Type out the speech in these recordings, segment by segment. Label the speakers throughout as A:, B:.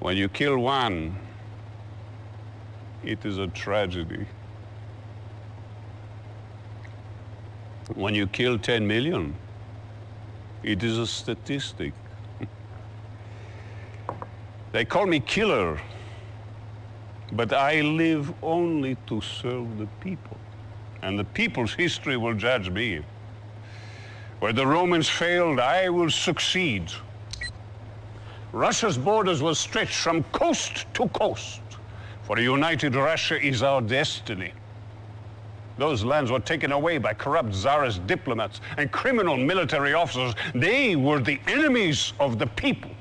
A: When you kill one, it is a tragedy. When you kill 10 million, it is a statistic. They call me killer, but I live only to serve the people. And the people's history will judge me. Where the Romans failed, I will succeed. Russia's borders will stretch from coast to coast, for a united Russia is our destiny. Those lands were taken away by corrupt Tsarist diplomats and criminal military officers. They were the enemies of the people.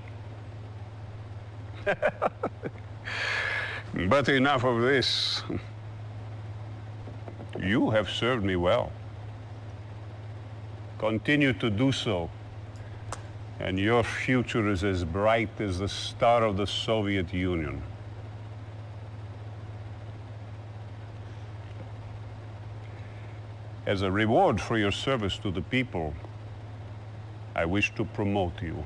A: But enough of this. You have served me well. Continue to do so, and your future is as bright as the star of the Soviet Union. As a reward for your service to the people, I wish to promote you.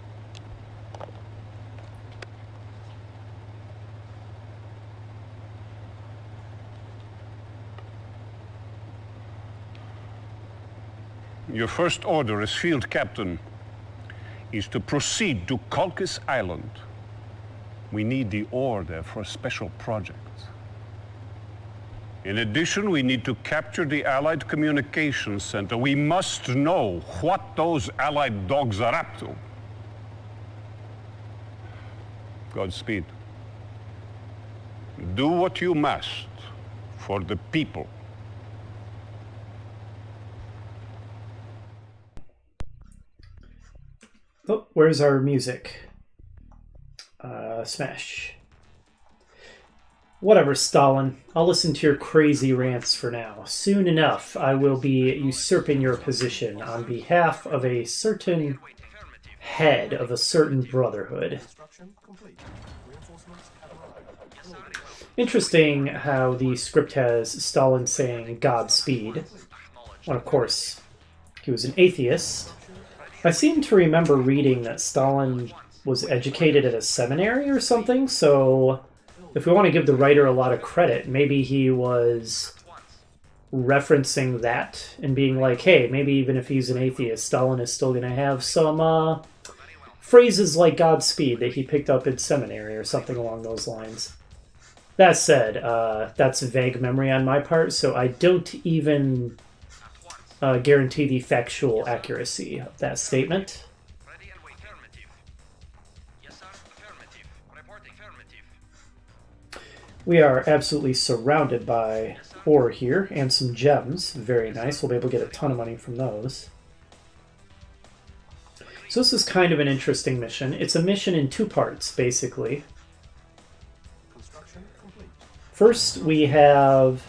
A: Your first order as field captain is to proceed to Colchis Island. We need the ore there for a special project. In addition, we need to capture the Allied Communications Center. We must know what those Allied dogs are up to. Godspeed. Do what you must for the people.
B: Oh, where's our music? Smash. Whatever, Stalin. I'll listen to your crazy rants for now. Soon enough, I will be usurping your position on behalf of a certain head of a certain brotherhood. Interesting how the script has Stalin saying Godspeed. Well, of course, he was an atheist. I seem to remember reading that Stalin was educated at a seminary or something, so if we want to give the writer a lot of credit, maybe he was referencing that and being like, hey, maybe even if he's an atheist, Stalin is still going to have some phrases like Godspeed that he picked up in seminary or something along those lines. That said, that's a vague memory on my part, so I don't even guarantee the factual accuracy of that statement. We are absolutely surrounded by ore here and some gems. Very nice. We'll be able to get a ton of money from those. So this is kind of an interesting mission. It's a mission in two parts, basically. First, we have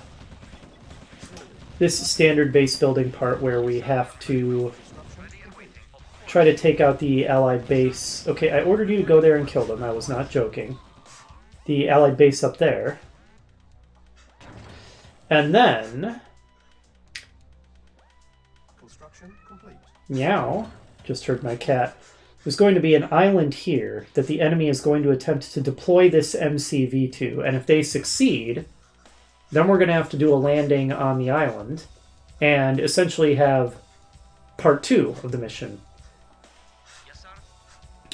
B: this standard base building part where we have to try to take out the Allied base. Okay, I ordered you to go there and kill them. I was not joking. The Allied base up there. And then... Meow. Just heard my cat. There's going to be an island here that the enemy is going to attempt to deploy this MCV to. And if they succeed, then we're going to have to do a landing on the island and essentially have part 2 of the mission.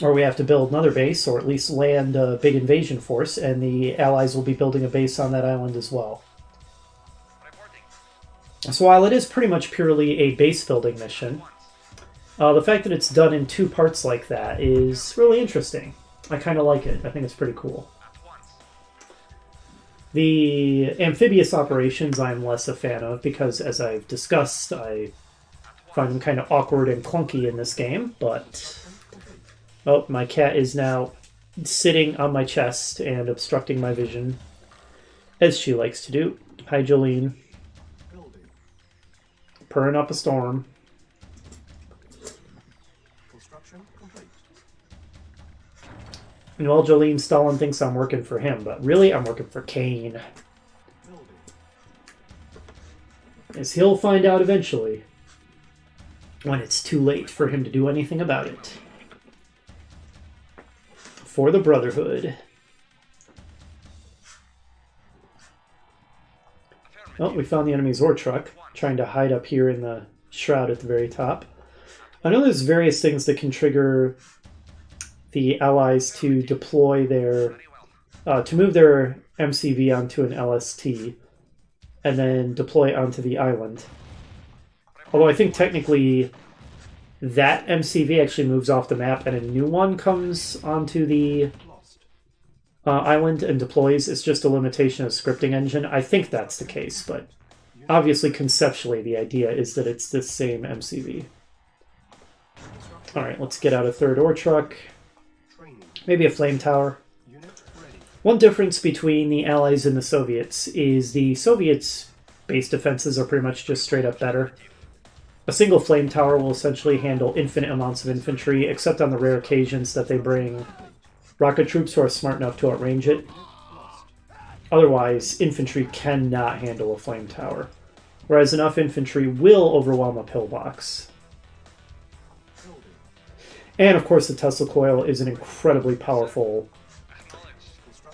B: Or we have to build another base, or at least land a big invasion force, and the Allies will be building a base on that island as well. So while it is pretty much purely a base-building mission, the fact that it's done in 2 parts like that is really interesting. I kind of like it. I think it's pretty cool. The amphibious operations I'm less a fan of because, as I've discussed, I find them kind of awkward and clunky in this game, but... Oh, my cat is now sitting on my chest and obstructing my vision, as she likes to do. Hi, Jolene. Purring up a storm. And while Jolene, Stalin thinks I'm working for him, but really I'm working for Kane. As he'll find out eventually, when it's too late for him to do anything about it. For the Brotherhood. Oh, we found the enemy's ore truck, trying to hide up here in the shroud at the very top. I know there's various things that can trigger the allies to deploy their... to move their MCV onto an LST and then deploy onto the island. Although I think technically that MCV actually moves off the map and a new one comes onto the island and deploys. It's just a limitation of scripting engine. I think that's the case, but obviously conceptually the idea is that it's the same MCV. Alright, let's get out a third ore truck. Maybe a flame tower. One difference between the Allies and the Soviets is the Soviets' base defenses are pretty much just straight up better. A single flame tower will essentially handle infinite amounts of infantry, except on the rare occasions that they bring rocket troops who are smart enough to outrange it. Otherwise, infantry cannot handle a flame tower, whereas enough infantry will overwhelm a pillbox. And of course the Tesla coil is an incredibly powerful...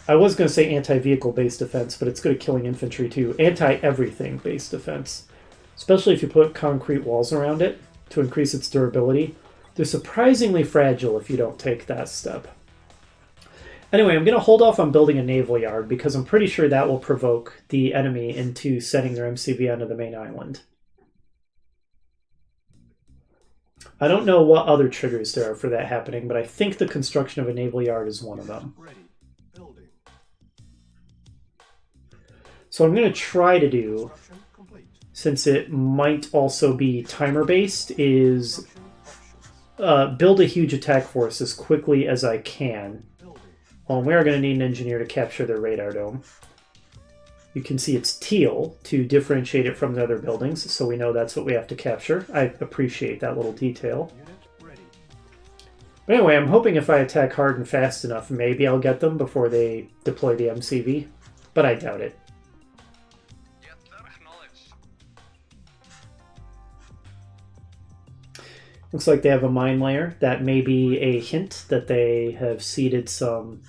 B: I was going to say anti-vehicle base defense, but it's good at killing infantry too. Anti-everything base defense. Especially if you put concrete walls around it to increase its durability. They're surprisingly fragile if you don't take that step. Anyway, I'm going to hold off on building a naval yard because I'm pretty sure that will provoke the enemy into sending their MCV onto the main island. I don't know what other triggers there are for that happening, but I think the construction of a naval yard is one of them. So I'm going to try to do, since it might also be timer-based, is build a huge attack force as quickly as I can. Well, we are going to need an engineer to capture their radar dome. You can see it's teal to differentiate it from the other buildings, so we know that's what we have to capture. I appreciate that little detail. But anyway, I'm hoping if I attack hard and fast enough, maybe I'll get them before they deploy the MCV, but I doubt it. Looks like they have a mine layer. That may be a hint that they have seeded some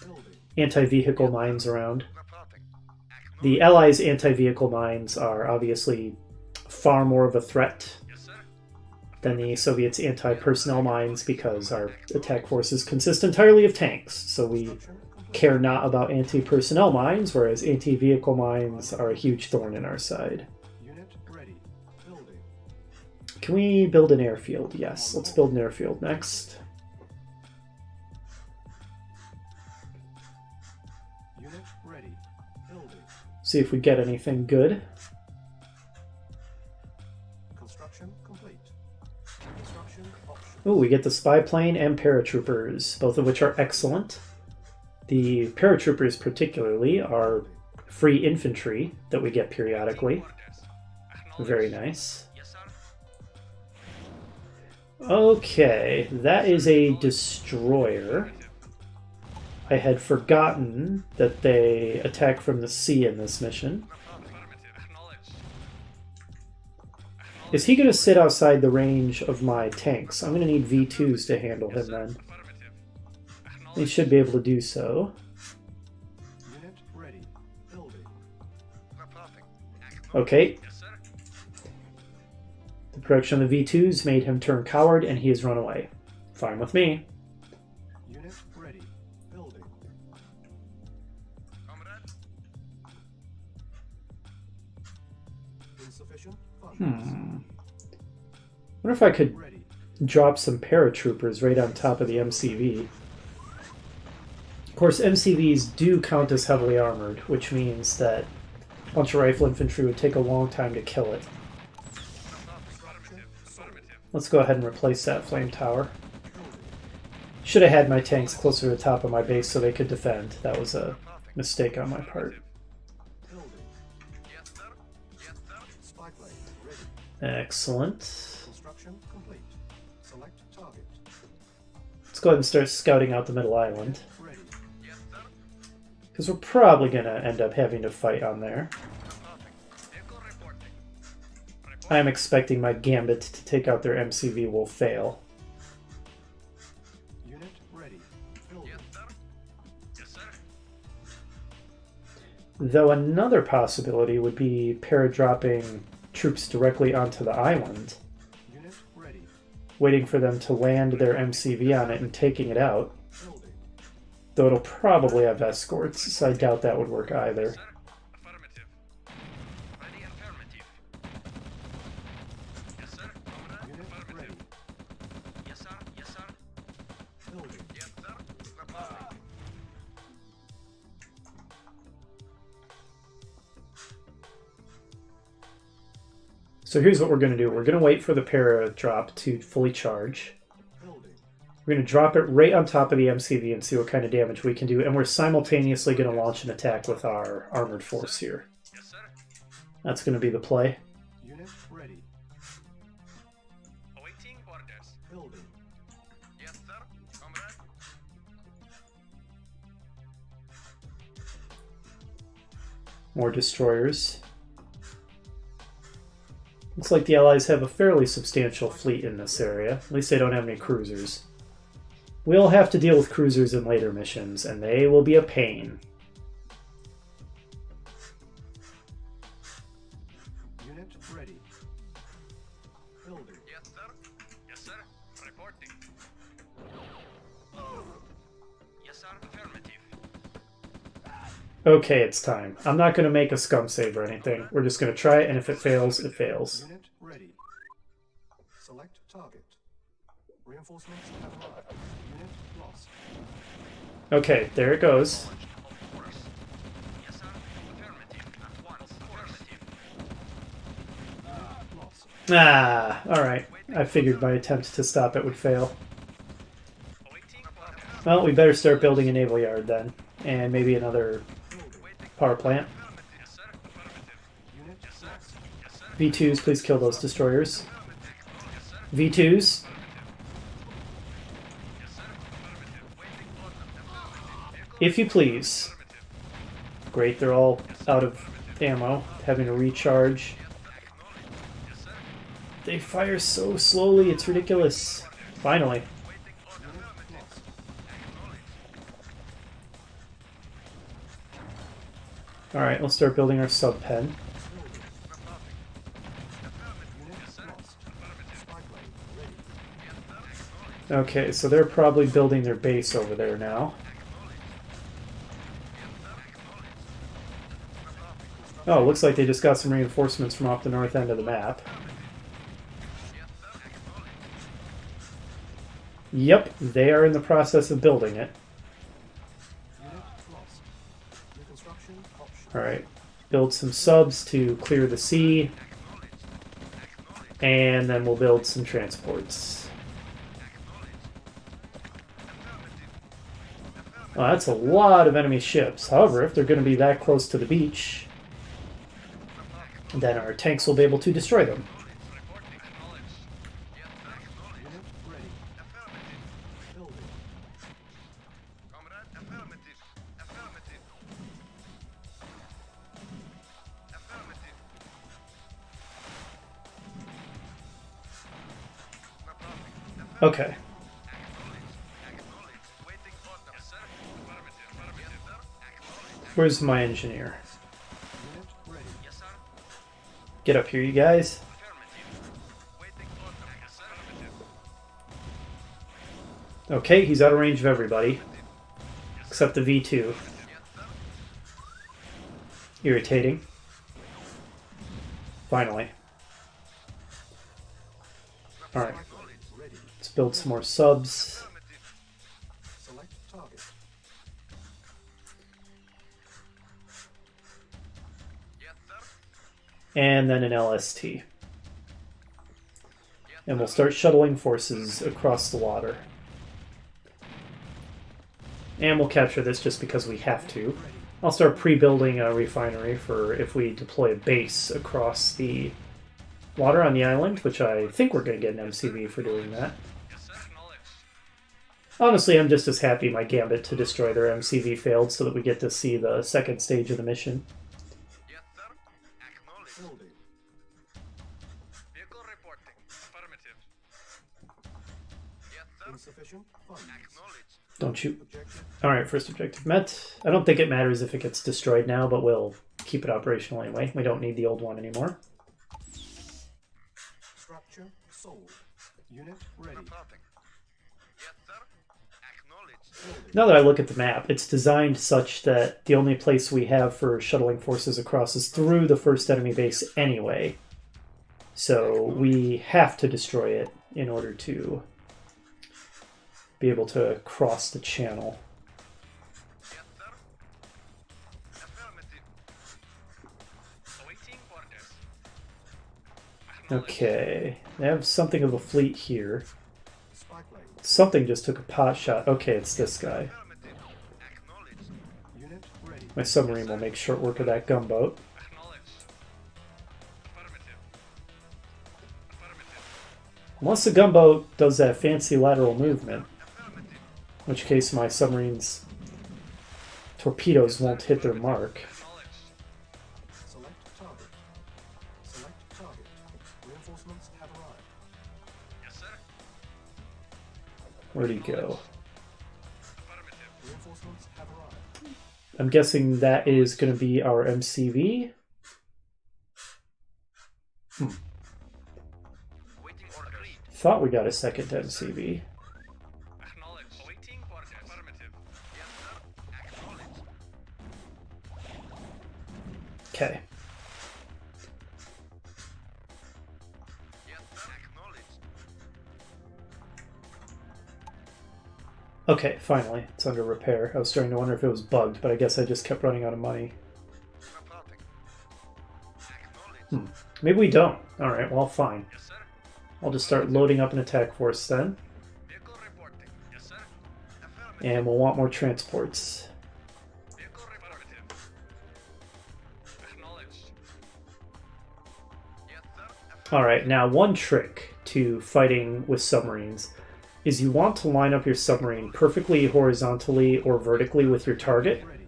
B: anti-vehicle mines around. The Allies' anti-vehicle mines are obviously far more of a threat than the Soviets' anti-personnel mines because our attack forces consist entirely of tanks, so we care not about anti-personnel mines, whereas anti-vehicle mines are a huge thorn in our side. Can we build an airfield? Yes, let's build an airfield next. See if we get anything good. Oh, we get the spy plane and paratroopers, both of which are excellent. The paratroopers particularly are free infantry that we get periodically. Very nice. Okay, that is a destroyer. I had forgotten that they attack from the sea in this mission. Is he going to sit outside the range of my tanks? I'm going to need V2s to handle him then. He should be able to do so. Okay. The production of the V2s made him turn coward and he has run away. Fine with me. Wonder if I could drop some paratroopers right on top of the MCV. Of course, MCVs do count as heavily armored, which means that a bunch of rifle infantry would take a long time to kill it. Let's go ahead and replace that flame tower. Should have had my tanks closer to the top of my base so they could defend. That was a mistake on my part. Excellent. Let's go ahead and start scouting out the middle island. Because we're probably going to end up having to fight on there. I'm expecting my gambit to take out their MCV will fail. Though another possibility would be para-dropping troops directly onto the island,
C: Unit ready.
B: waiting for them to land their MCV on it and taking it out.
C: Building.
B: Though it'll probably have escorts, so I doubt that would work either.
D: Affirmative. Ready affirmative. Yes, sir. Comrade.
C: Unit
D: Affirmative.
C: ready.
D: Yes, sir. Yes, sir.
C: Building.
D: Yes, sir. Affirmative.
B: So here's what we're going to do. We're going to wait for the para drop to fully charge.
C: Building.
B: We're going to drop it right on top of the MCV and see what kind of damage we can do. And we're simultaneously going to launch an attack with our armored force here.
D: Yes, sir.
B: That's going to be the play.
C: Unit ready.
D: Awaiting orders.
C: Building.
D: Yes, sir. Comrade.
B: More destroyers. Looks like the Allies have a fairly substantial fleet in this area. At least they don't have any cruisers. We'll have to deal with cruisers in later missions, and they will be a pain.
C: Unit ready. Building.
D: Yes, sir. Yes, sir. Reporting. Yes, sir. Affirmative.
B: Okay, it's time. I'm not going to make a scum save or anything. We're just going to try it, and if it fails, it fails.
C: Unit ready. Select target. Reinforcements have arrived. Unit lost.
B: Okay, there it goes.
D: Of course. Yes, sir. Affirmative. At once. Affirmative.
C: Unit lost.
B: Ah, alright. I figured my attempt to stop it would fail.
D: Awaiting orders.
B: Well, we better start building a naval yard then. And maybe another
C: Building.
B: power plant.
D: Yes, sir. Affirmative.
C: Unit lost.
D: Yes, sir.
B: V2s, please kill those destroyers.
D: Yes, sir.
B: V2s.
D: Yes, sir. Affirmative. Waiting order. Affirmative. Vehicle
B: If you please.
D: affirmative.
B: Great, they're all out of ammo, having to recharge.
D: Acknowledged. Yes, sir.
B: They fire so slowly, it's ridiculous. Finally.
D: Waiting order.
C: Unit
D: Affirmative.
C: lost.
D: Acknowledged.
B: Alright, let's start building our sub pen.
C: Building. Unit lost. Spy plane ready.
B: Okay, so they're probably building their base over there now. Oh, looks like they just got some reinforcements from off the north end of the map. Yep, they are in the process of building it.
C: Unit lost. Reconstruction option.
B: Alright, build some subs to clear the sea. And then we'll build some transports. Well, that's a lot of enemy ships. However, if they're going to be that close to the beach, then our tanks will be able to destroy them.
C: Unit ready. Building.
D: Comrade, affirmative. Affirmative. Affirmative. No problem.
B: Okay,
D: Acknowledged. Waiting order. Yes, sir. Affirmative. Affirmative. Yes, sir. Acknowledged.
B: where's my engineer?
C: Unit ready.
D: Yes, sir.
B: Get up here, you guys.
D: Affirmative. Waiting order. Yes, sir. Affirmative.
B: Okay, he's out of range of everybody. Except the V2. Irritating. Finally. Alright,
C: Ready.
B: let's build some more subs.
D: Affirmative.
C: Select target.
D: Yes, sir.
B: And then an LST. And we'll start shuttling forces across the water. And we'll capture this just because we have to. I'll start pre-building a refinery for if we deploy a base across the water on the island, which I think we're going to get an MCV for doing that.
D: Yes, sir. Acknowledged.
B: Honestly, I'm just as happy my gambit to destroy their MCV failed so that we get to see the second stage of the mission.
D: Yes, sir. Acknowledged.
C: Building.
D: Vehicle reporting. Affirmative. Yes, sir.
C: Insufficient funds.
D: Acknowledged.
B: Don't shoot.
C: Objective
B: Alright, first objective met. I don't think it matters if it gets destroyed now, but we'll keep it operational anyway. We don't need the old one anymore.
C: structure sold. Unit ready.
D: Reporting. Yes, sir. Acknowledged.
C: Building.
B: Now that I look at the map, it's designed such that the only place we have for shuttling forces across is through the first enemy base anyway. So we have to destroy it in order to be able to cross the channel.
D: Yes, sir. Affirmative. Awaiting orders. Acknowledged.
B: Okay, they have something of a fleet here.
C: Spy plane.
B: Something just took a pot shot. Okay, it's this guy.
D: Affirmative. Acknowledged.
C: Unit ready.
B: My submarine will make short work of that gunboat.
D: Acknowledged. Affirmative. Affirmative.
B: Unless the gunboat does that fancy lateral movement,
D: Affirmative.
B: in which case my submarine's torpedoes won't hit their mark.
D: Acknowledged.
C: Select target. Select target. Reinforcements have arrived.
D: Yes, sir.
B: Where'd he go?
D: Affirmative.
C: Reinforcements have arrived.
B: I'm guessing that is going to be our MCV.
D: Waiting order. Agreed.
B: Thought we got a second MCV.
D: Acknowledged. Awaiting orders. Affirmative. Yes, sir. Acknowledged.
B: Okay.
D: Yes, sir. Acknowledged.
B: Okay, finally. It's under repair. I was starting to wonder if it was bugged, but I guess I just kept running out of money.
D: Reporting. Acknowledged.
B: Maybe we don't. Alright, well, fine.
D: Yes, sir.
B: I'll just start loading up an attack force then.
D: Vehicle reporting. Yes, sir. Affirmative.
B: And we'll want more transports.
D: Vehicle affirmative. Acknowledged. Yes, sir.
B: Alright, now one trick to fighting with submarines is you want to line up your submarine perfectly horizontally or vertically with your target,
C: Ready.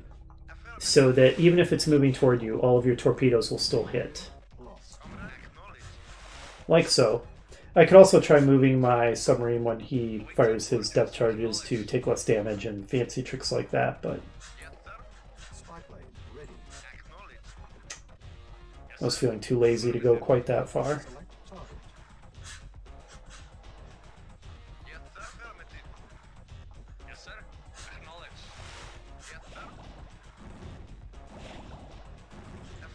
B: so that even if it's moving toward you, all of your torpedoes will still hit.
C: Lost.
D: Acknowledged.
B: Like so. I could also try moving my submarine when he fires his depth charges to take less damage and fancy tricks like that, but
D: Yes, sir.
C: Spy plane ready.
D: Acknowledged.
B: I was feeling too lazy to go quite that far.
C: Select target.
D: Yes, sir. Affirmative. Yes, sir. Acknowledged. Yes, sir.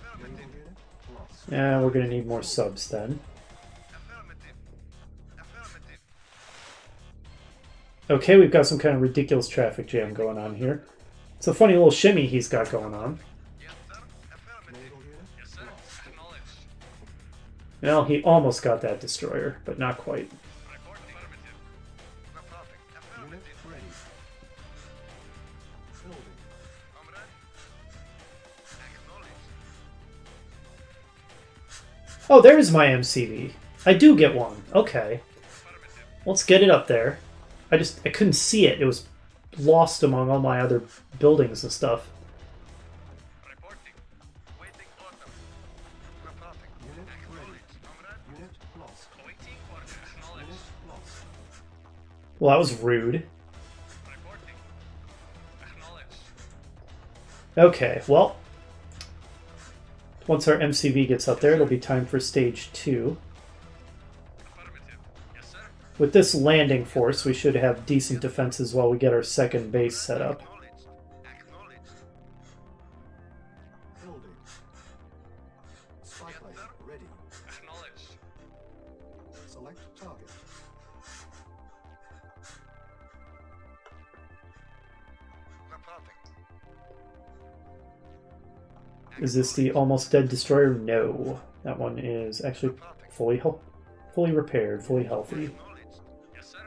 C: Naval
D: Affirmative.
C: unit lost.
B: Yeah, we're gonna need more subs then.
D: Affirmative. Affirmative.
B: Okay, we've got some kind of ridiculous traffic jam going on here. It's a funny little shimmy he's got going on.
D: Yes, sir. Affirmative.
C: Naval unit
D: Yes, sir.
C: lost.
D: Acknowledged.
B: Well, he almost got that destroyer, but not quite.
D: Reporting. Affirmative. Reporting.
C: Unit
D: Affirmative.
C: ready. Building.
D: Comrade. Acknowledged.
B: Oh, there's my MCV. I do get one. Okay.
D: Affirmative.
B: Let's get it up there. I couldn't see it. It was lost among all my other buildings and stuff.
D: Reporting. Waiting order. Reporting.
C: Unit ready.
D: Acknowledged. Comrade.
C: Unit lost.
D: Awaiting order. Acknowledged.
C: Unit lost.
B: Well, that was rude.
D: Reporting. Acknowledged.
B: Okay, well. Once our MCV gets up there, it'll be time for stage 2.
D: Affirmative. Yes, sir.
B: With this landing force, we should have decent defenses while we get our second base set up.
D: Acknowledged. Acknowledged.
C: Building. Spy
D: Yes,
C: plane
D: sir.
C: ready.
D: Acknowledged.
C: Select target.
D: Reporting.
B: Is this the almost dead destroyer? No. That one is actually fully repaired, fully healthy.
D: Acknowledged. Yes, sir.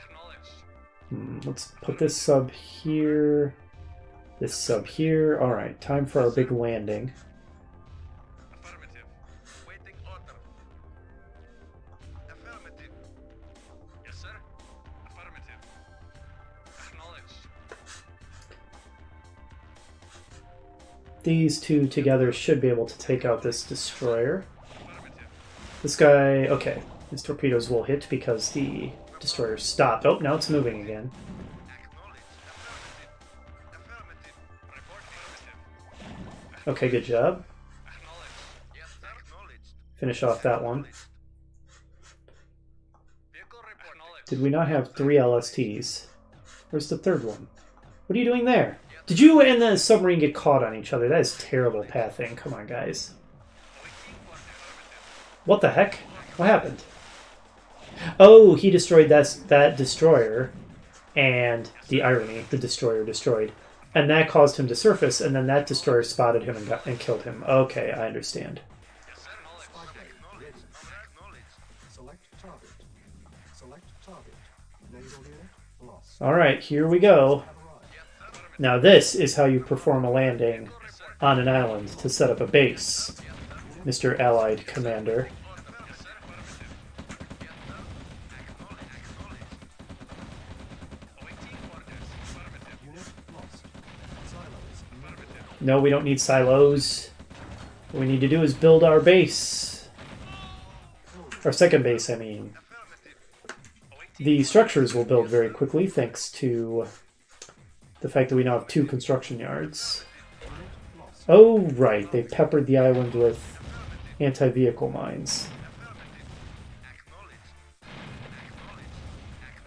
D: Acknowledged.
B: Let's put this sub here. This sub here. Alright, time for our big landing.
D: Affirmative. Waiting order. Affirmative. Yes, sir. Affirmative. Acknowledged.
B: These two together should be able to take out this destroyer.
D: Affirmative.
B: This guy, okay, his torpedoes will hit because the Destroyer stopped. Oh, now it's moving again. Okay, good job. Finish off that one. Did we not have 3 LSTs? Where's the third one? What are you doing there? Did you and the submarine get caught on each other? That is terrible pathing. Come on, guys. What the heck? What happened? Oh, he destroyed that destroyer, and the irony, the destroyer destroyed. And that caused him to surface, and then that destroyer spotted him and killed him. Okay, I understand.
C: Select target. Select target. Naval unit lost.
B: Alright, here we go. Now this is how you perform a landing on an island to set up a base, Mr. Allied Commander. No, we don't need silos. What we need to do is build our base. Our second base, I mean. The structures will build very quickly thanks to the fact that we now have 2 construction yards. Oh, right. They peppered the island with anti-vehicle mines.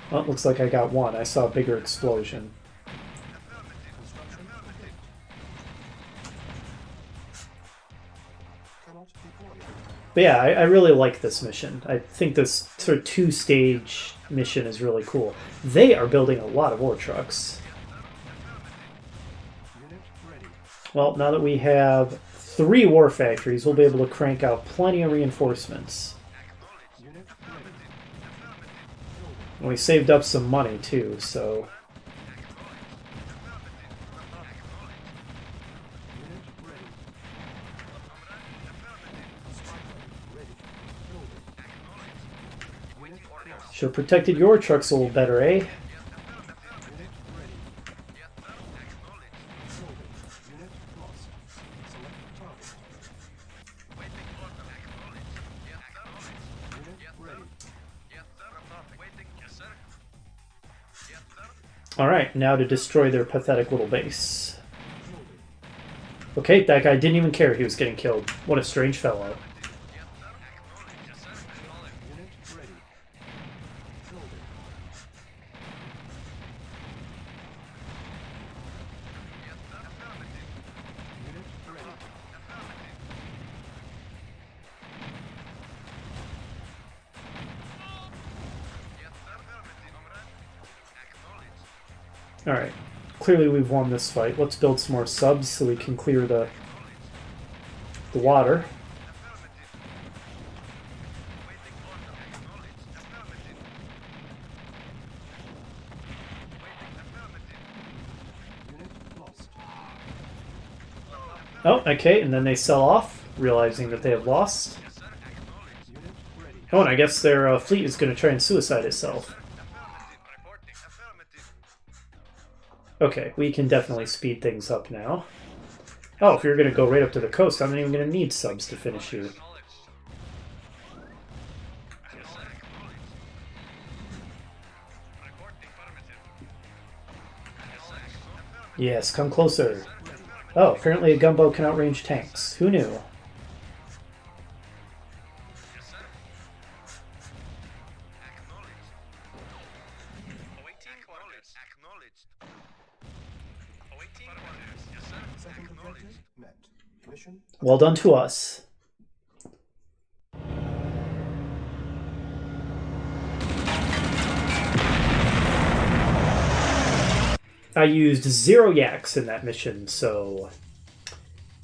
B: Well, it looks like I got one. I saw a bigger explosion. But yeah, I really like this mission. I think this sort of 2-stage mission is really cool. They are building a lot of ore trucks. Well, now that we have 3 war factories, we'll be able to crank out plenty of reinforcements. And we saved up some money too, so... Should have protected your trucks a little better, eh? Alright, now to destroy their pathetic little base. Okay, that guy didn't even care he was getting killed. What a strange fellow. Alright, clearly we've won this fight. Let's build some more subs so we can clear the water. Oh, okay, and then they sell off, realizing that they have lost. Oh, and I guess their fleet is going to try and suicide itself. Okay, we can definitely speed things up now. Oh, if you're going to go right up to the coast, I'm not even going to need subs to finish you. Yes, come closer. Oh, apparently a gunboat can outrange tanks. Who knew? Well done to us. I used 0 yaks in that mission, so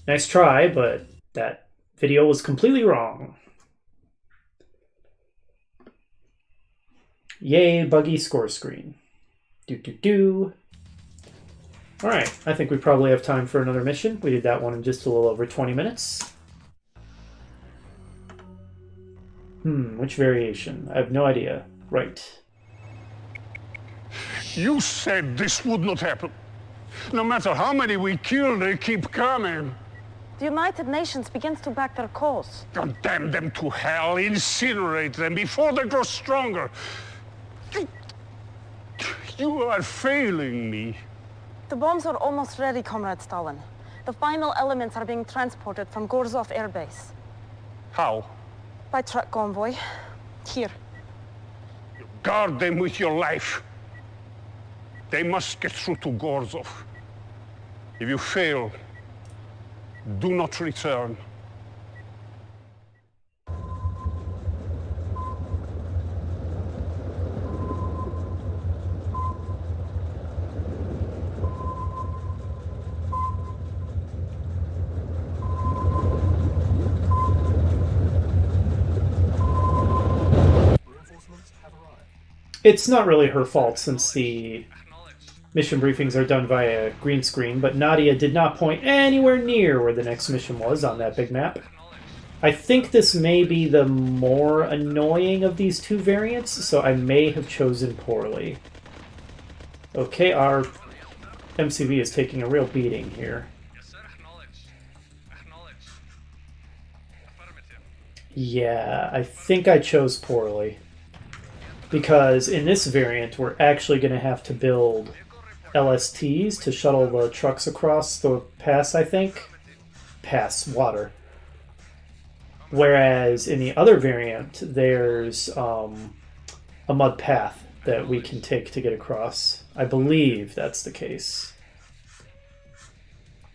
B: nice try, but that video was completely wrong. Yay, buggy score screen. Alright, I think we probably have time for another mission. We did that one in just a little over 20 minutes. Which variation? I have no idea. Right.
A: You said this would not happen. No matter how many we kill, they keep coming.
E: The United Nations begins to back their cause.
A: Condemn them to hell, incinerate them before they grow stronger. You are failing me.
E: The bombs are almost ready, Comrade Stalin. The final elements are being transported from Gorzov Air Base.
A: How?
E: By truck convoy. Here.
A: Guard them with your life. They must get through to Gorzov. If you fail, do not return.
C: Reinforcements have arrived.
B: It's not really her fault since the mission briefings are done via green screen, but Nadia did not point anywhere near where the next mission was on that big map. I think this may be the more annoying of these two variants, so I may have chosen poorly. Okay, our MCV is taking a real beating here.
D: Yes, sir. Acknowledged. Acknowledged. Affirmative.
B: Yeah, I think I chose poorly. Because in this variant, we're actually going to have to build LSTs to shuttle the trucks across the pass, I think. Pass, water. Whereas in the other variant, there's a mud path that we can take to get across. I believe that's the case.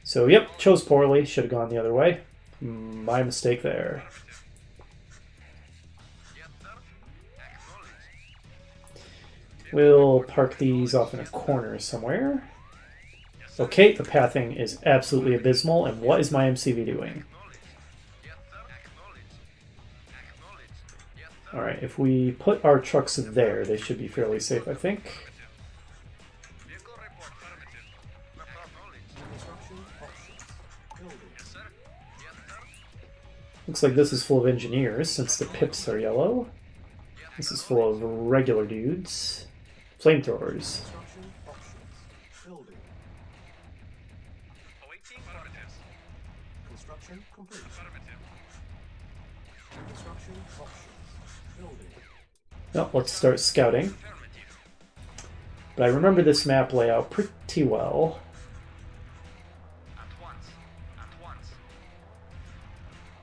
B: So, yep, chose poorly. Should have gone the other way. My mistake there.
D: Yes, sir. Acknowledged.
B: We'll park these off in a corner somewhere. Okay, the pathing is absolutely abysmal, and what is my MCV doing?
D: Yes, sir. Acknowledged. Acknowledged. Yes, sir.
B: Alright, if we put our trucks there, they should be fairly safe, I think.
D: Vehicle report. Affirmative. Acknowledged.
C: Construction options. Building.
D: Yes, sir. Yes, sir.
B: Looks like this is full of engineers, since the pips are yellow. This is full of regular dudes. Flamethrowers.
C: Construction options. Building.
D: Awaiting affirmatives.
C: Construction complete.
D: Affirmative.
C: Construction options. Building.
B: Well, let's start scouting.
D: Affirmative.
B: But I remember this map layout pretty well.
D: At once. At once.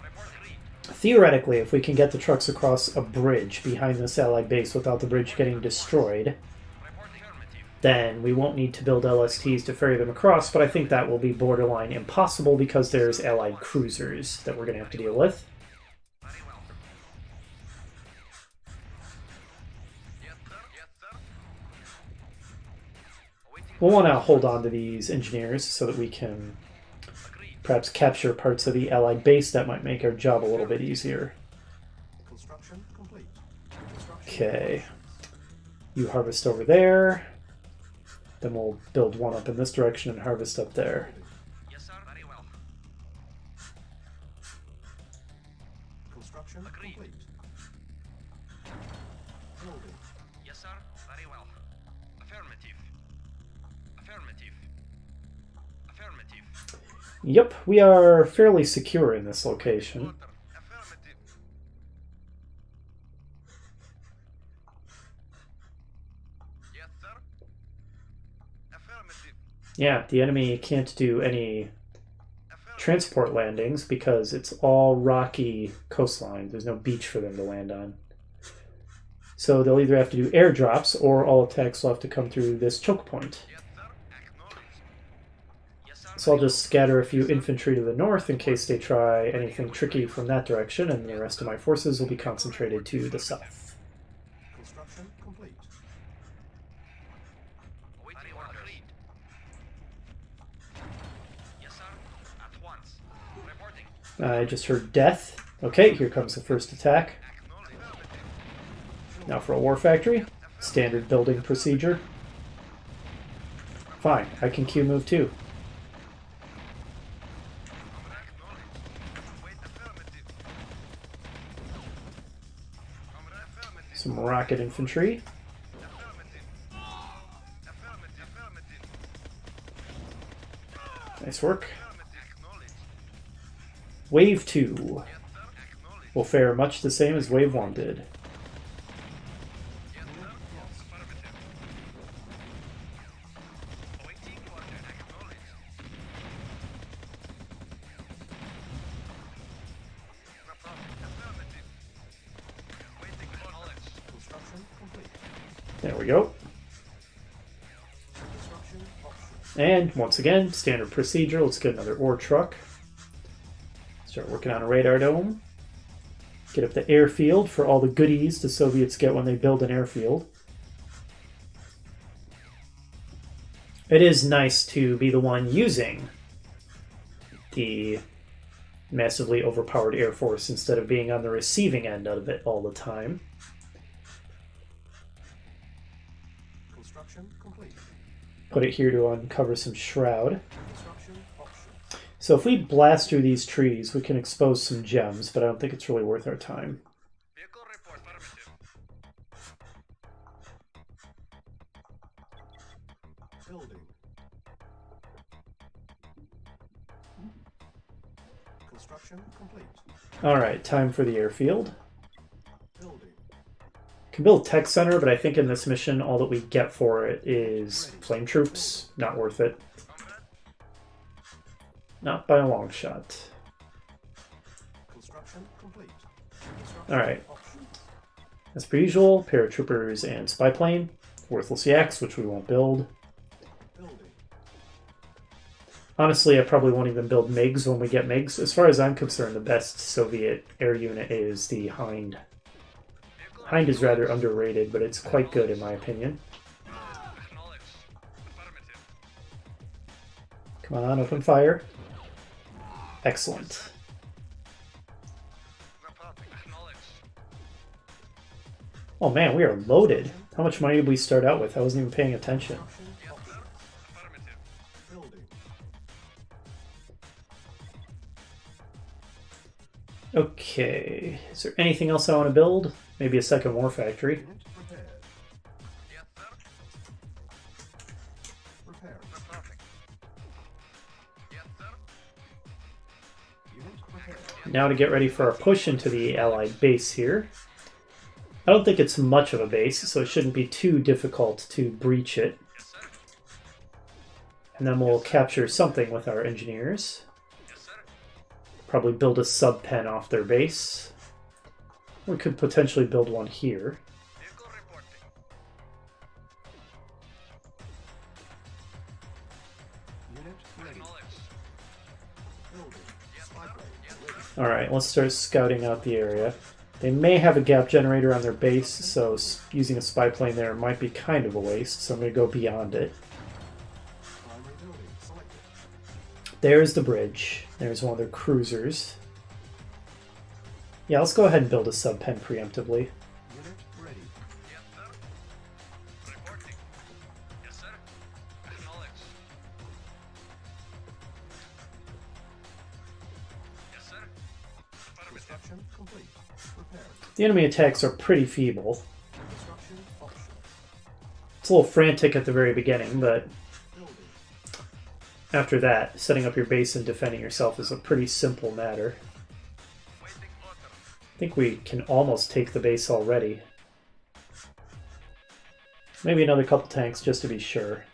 D: Report read.
B: Theoretically, if we can get the trucks across a bridge behind this allied base without the bridge getting destroyed,
D: Report affirmative.
B: then we won't need to build LSTs to ferry them across, but I think that will be borderline impossible because there's allied cruisers that we're going to have to deal with.
D: Very well. Yes, sir. Yes, sir. Awaiting.
B: We'll want to hold on to these engineers so that we can
D: Agreed.
B: perhaps capture parts of the allied base. That might make our job a little bit easier.
C: Construction complete. Construction
B: Okay. You harvest over there. Then we'll build one up in this direction and harvest up there.
D: Yes, sir. Very well.
C: Construction
D: Agreed.
C: complete. Building.
D: Yes, sir. Very well. Affirmative. Affirmative. Affirmative.
B: Yep, we are fairly secure in this location.
D: Order. Affirmative. Yes, sir. Affirmative.
B: Yeah, the enemy can't do any
D: Affirmative.
B: transport landings because it's all rocky coastline. There's no beach for them to land on. So they'll either have to do airdrops or all attacks will have to come through this choke point.
D: Yes, sir. Acknowledged. Yes, sir.
B: So I'll just scatter a few infantry to the north in case they try anything tricky from that direction, and the rest of my forces will be concentrated to the south.
C: Construction complete.
D: Awaiting orders. Agreed. Yes, sir. At once. Reporting.
B: I just heard death. Okay, here comes the first attack.
D: Acknowledged.
B: Now for a war factory. Standard building procedure. Fine, I can Q move too.
D: Acknowledged. Wait. Affirmative. Comrade affirmative.
B: Some rocket infantry.
D: Affirmative. Affirmative. Affirmative.
B: Nice work.
D: Affirmative. Acknowledged.
B: Wave 2
D: Yes, sir. Acknowledged.
B: will fare much the same as Wave 1 did.
D: Yes, sir.
B: There we go.
C: Construction options.
B: And once again, standard procedure. Let's get another ore truck. Start working on a radar dome. Get up the airfield for all the goodies the Soviets get when they build an airfield. It is nice to be the one using the massively overpowered Air Force instead of being on the receiving end of it all the time.
C: Construction complete.
B: Put it here to uncover some shroud.
C: Construction options.
B: So if we blast through these trees, we can expose some gems, but I don't think it's really worth our time.
D: Vehicle report affirmative.
C: Building. Construction complete.
B: Alright, time for the airfield.
C: Building.
B: Can build a tech center, but I think in this mission all that we get for it is flame troops. Not worth it. Not by a long shot.
C: Construction complete. Construction
B: Alright.
C: options.
B: As per usual, paratroopers and spy plane. Worthless yaks, which we won't build.
C: Building.
B: Honestly, I probably won't even build MiGs when we get MiGs. As far as I'm concerned, the best Soviet air unit is the Hind. Hind is rather underrated, but it's quite good in my opinion.
D: Acknowledged. Affirmative.
B: Come on, open fire. Excellent.
D: Report. Acknowledged.
B: Oh man, we are loaded. How much money did we start out with? I wasn't even paying attention.
C: Construction
D: Yes,
C: options.
D: sir. Affirmative.
C: Building.
B: Okay, is there anything else I want to build? Maybe a second war factory.
C: Unit prepared.
D: Yes, sir.
C: Repairing.
D: Reporting. Yes, sir.
C: Unit prepared.
B: Now to get ready for our push into the Allied base here. I don't think it's much of a base, so it shouldn't be too difficult to breach it.
D: Yes, sir.
B: And then we'll capture something with our engineers.
D: Yes, sir.
B: Probably build a sub-pen off their base. We could potentially build one here.
D: Vehicle reporting.
C: Unit ready.
D: Acknowledged.
C: Building.
D: Yes,
C: Spy
D: sir.
C: plane
D: Yes,
C: ready.
B: Alright, let's start scouting out the area. They may have a gap generator on their base, so using a spy plane there might be kind of a waste, so I'm going to go beyond it.
C: Primary building selected.
B: There's the bridge. There's one of their cruisers. Yeah, let's go ahead and build a sub-pen preemptively.
C: Unit ready.
D: Yes, sir. Reporting. Yes, sir. Acknowledged. Yes, sir. Affirmative.
C: Construction complete. Repaired.
B: The enemy attacks are pretty feeble.
C: Construction options.
B: It's a little frantic at the very beginning, but
C: Building.
B: after that, setting up your base and defending yourself is a pretty simple matter.
D: Waiting order.
B: I think we can almost take the base already. Maybe another couple tanks just to be sure.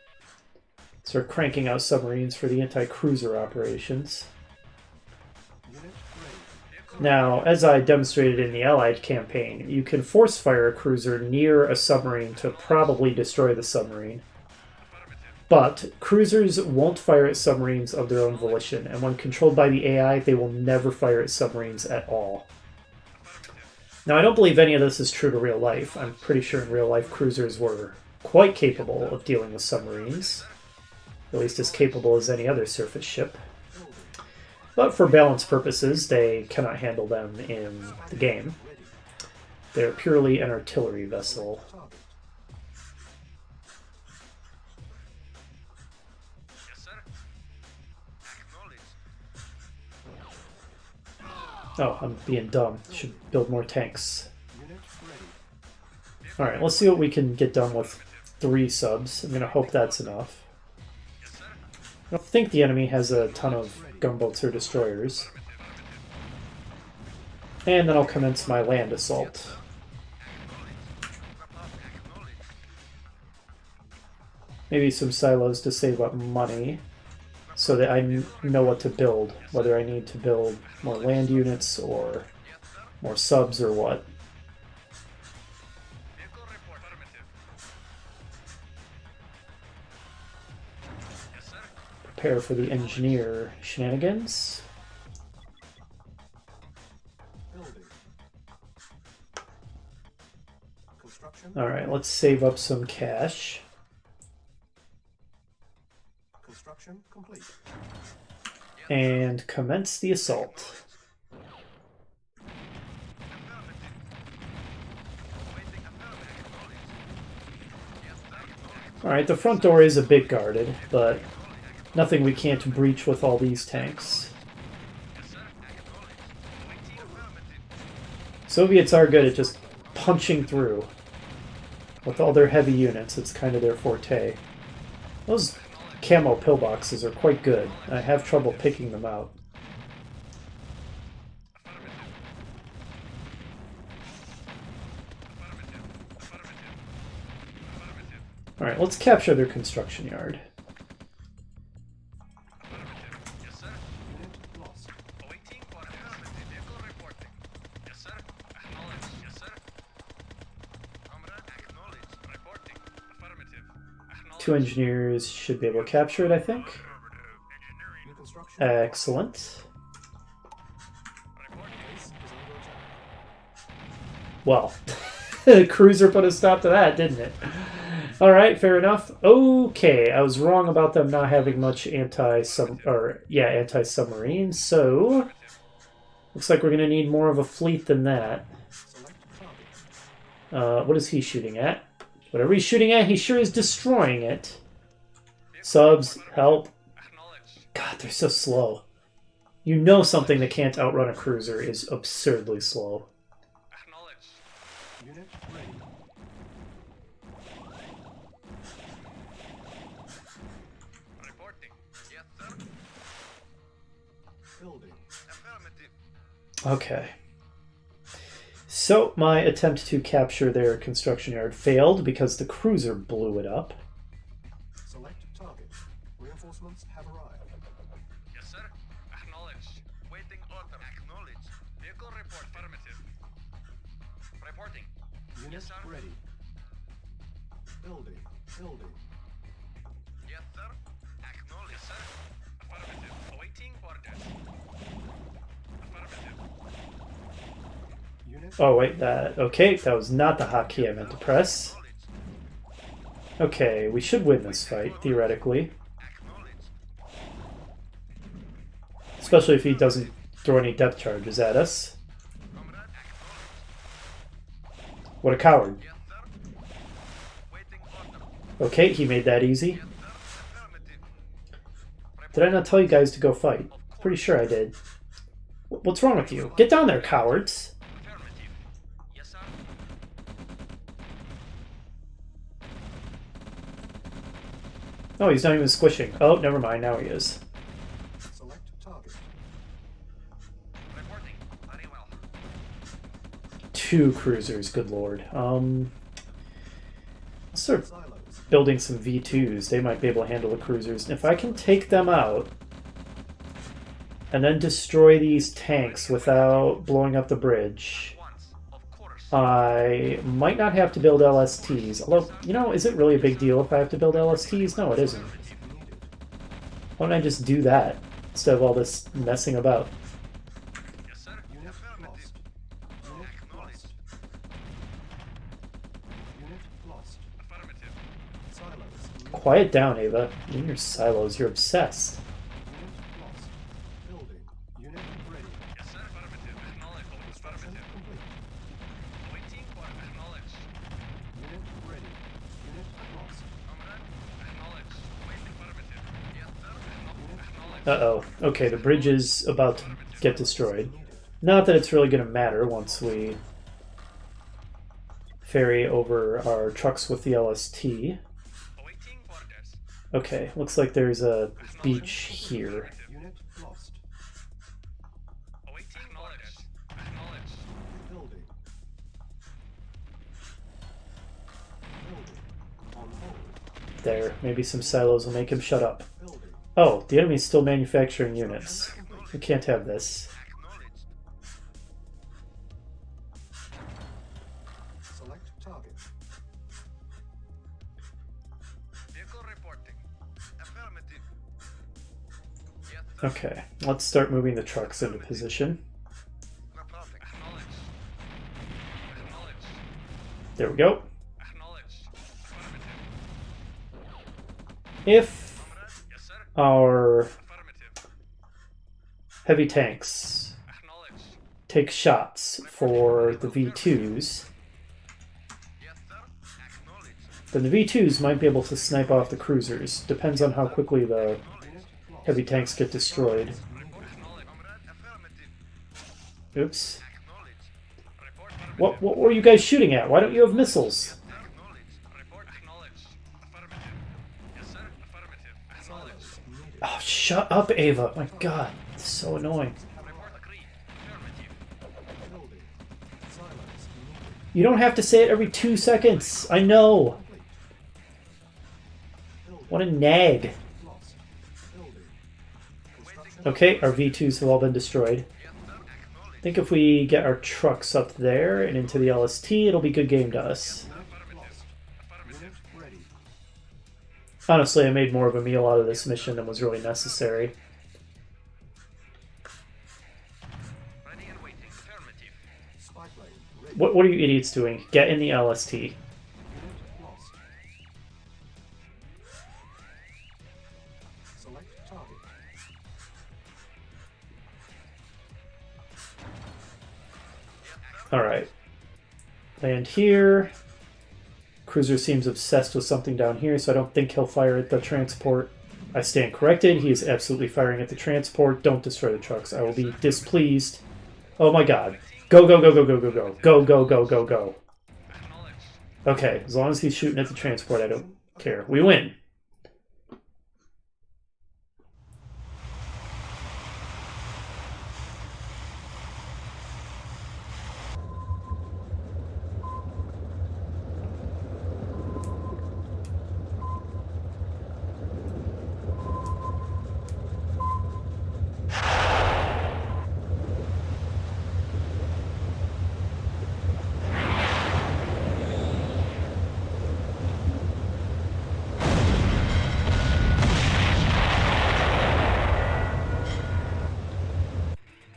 B: Start cranking out submarines for the anti-cruiser operations.
C: Unit ready.
B: Now, as I demonstrated in the Allied campaign, you can force fire a cruiser near a submarine to probably destroy the submarine. But cruisers won't fire at submarines of their own volition, and when controlled by the AI, they will never fire at submarines at all. Now, I don't believe any of this is true to real life. I'm pretty sure in real life cruisers were quite capable of dealing with submarines, at least as capable as any other surface ship.
C: Building.
B: But for balance purposes, they cannot handle them in the game.
C: Ready.
B: They're purely an artillery vessel.
C: Target.
D: Yes, sir. Acknowledged.
B: Oh, I'm being dumb. Should build more tanks.
C: Unit ready.
B: Alright, let's see what we can get done with 3 subs. I'm gonna hope that's enough.
D: Yes, sir.
B: I don't think the enemy has a ton of gunboats or destroyers. And then I'll commence my land assault. Maybe some silos to save up money so that I know what to build, whether I need to build more land units or more subs or what.
D: Vehicle report affirmative.
B: prepare for the engineer shenanigans.
C: Building. Construction.
B: Alright, let's save up some cash.
C: Construction complete.
B: And commence the assault. Alright, the front door is a bit guarded, but nothing we can't breach with all these tanks. Soviets are good at just punching through. With all their heavy units, it's kind of their forte. Those camo pillboxes are quite good. I have trouble picking them out. Alright, let's capture their construction yard.
C: Unit lost.
B: Two engineers should be able to capture it, I think.
C: New construction.
B: Excellent.
C: Base is under attack.
B: Well, the cruiser put a stop to that, didn't it? Alright, fair enough. Okay, I was wrong about them not having much anti-submarine, so looks like we're gonna need more of a fleet than that.
C: Select target.
B: What is he shooting at? Whatever he's shooting at, he sure is destroying it. Subs, help. God, they're so slow. You know something that can't outrun a cruiser is absurdly slow.
C: Unit ready. Building.
B: Okay. So, my attempt to capture their construction yard failed because the cruiser blew it up.
C: Select target. Reinforcements have arrived.
D: Yes, sir. Acknowledged. Waiting order. Acknowledged. Vehicle report. Affirmative. Reporting.
C: Unit
D: Yes, sir.
C: ready. Building. Building.
D: Yes, sir. Acknowledged. Yes, sir. Affirmative. Awaiting orders. Affirmative.
C: Unit.
B: Oh, wait, that was not the hotkey I meant to press. Okay, we should win this fight, theoretically.
D: Acknowledged.
B: Especially if he doesn't throw any depth charges at us.
D: Comrade. Acknowledged.
B: What a coward.
D: Yes, sir. Waiting order.
B: Okay, he made that easy.
D: Yes, sir. Affirmative.
B: Did I not tell you guys to go fight? Pretty sure I did. What's wrong with you? Get down there, cowards!
D: Affirmative. Yes, sir.
B: Oh, he's not even squishing. Oh, never mind, now he is.
C: Select target.
D: Reporting. Very well.
B: Two cruisers, good lord. Let's start
C: Silos.
B: building some V2s. They might be able to handle the cruisers. And if I can take them out and then destroy these tanks without blowing up the bridge,
D: Once. Of course.
B: I might not have to build LSTs. Although, you know, is it really a big deal if I have to build LSTs? No, it isn't.
C: Needed.
B: Why don't I just do that instead of all this messing about?
D: Yes, sir.
C: Unit
D: Affirmative.
C: lost. Unit lost. Unit lost.
D: Affirmative.
C: Silos.
B: Quiet down, Ava. In your silos, you're obsessed.
C: Unit lost. Building. Unit ready.
D: Yes, sir. Affirmative. Acknowledged.
C: Construction
D: Affirmative.
C: complete.
D: Waiting for acknowledged.
C: Unit ready. Unit lost.
D: Comrade. Acknowledged. Waiting. Affirmative. Yes, sir. Acknowledged.
B: Uh-oh. Okay, the bridge is about to get destroyed.
C: Needed.
B: Not that it's really going to matter once we ferry over our trucks with the LST.
D: Awaiting orders.
B: Okay, looks like there's a beach here.
C: Unit lost.
D: Awaiting orders. Acknowledged.
C: Building. Building. On hold.
B: There, maybe some silos will make him shut up.
C: Building.
B: Oh, the enemy's still manufacturing units. We can't have this.
D: Acknowledged.
C: Select target.
D: Vehicle reporting. Affirmative.
B: Okay, let's start moving the trucks into position.
D: No problem. Acknowledged. Acknowledged.
B: There we go.
D: Acknowledged. Affirmative.
B: If
D: Comrade? Yes, sir.
B: our
D: Affirmative.
B: heavy tanks
D: Acknowledged.
B: take shots for the V2s,
D: Yes, sir. Acknowledged.
B: then the V2s might be able to snipe off the cruisers. Depends on how quickly the heavy tanks get destroyed.
D: Acknowledged. Comrade? Affirmative.
B: Oops.
D: Acknowledged. Report affirmative.
B: What were you guys shooting at? Why don't you have missiles?
D: Acknowledged. Report acknowledged. Affirmative. Yes, sir. Affirmative. Acknowledged.
B: Oh, shut up, Ava. My god, it's so annoying.
D: Report agreed. Affirmative.
C: Building. Silence needed.
B: You don't have to say it every 2 seconds. I know. What a nag.
C: Lost. Building.
B: Okay, our V2s have all been destroyed. I think if we get our trucks up there and into the LST, it'll be good game to us.
C: Unit ready.
B: Honestly, I made more of a meal out of this mission than was really necessary.
D: Ready and waiting. Affirmative.
C: Spy plane ready.
B: What are you idiots doing? Get in the LST.
C: Unit lost. Select target.
B: Alright. Land here. Cruiser seems obsessed with something down here, so I don't think he'll fire at the transport. I stand corrected. He is absolutely firing at the transport. Don't destroy the trucks. I will be displeased. Oh my god. Go, go, go, go, go, go, go. Go, go, go, go, go.
D: Acknowledged.
B: Okay, as long as he's shooting at the transport, I don't care. We win.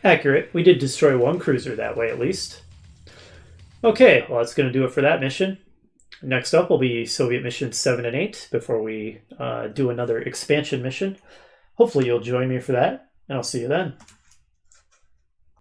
B: Accurate. We did destroy one cruiser that way, at least. Okay, well, that's going to do it for that mission. Next up will be Soviet missions 7 and 8 before we do another expansion mission. Hopefully you'll join me for that, and I'll see you then.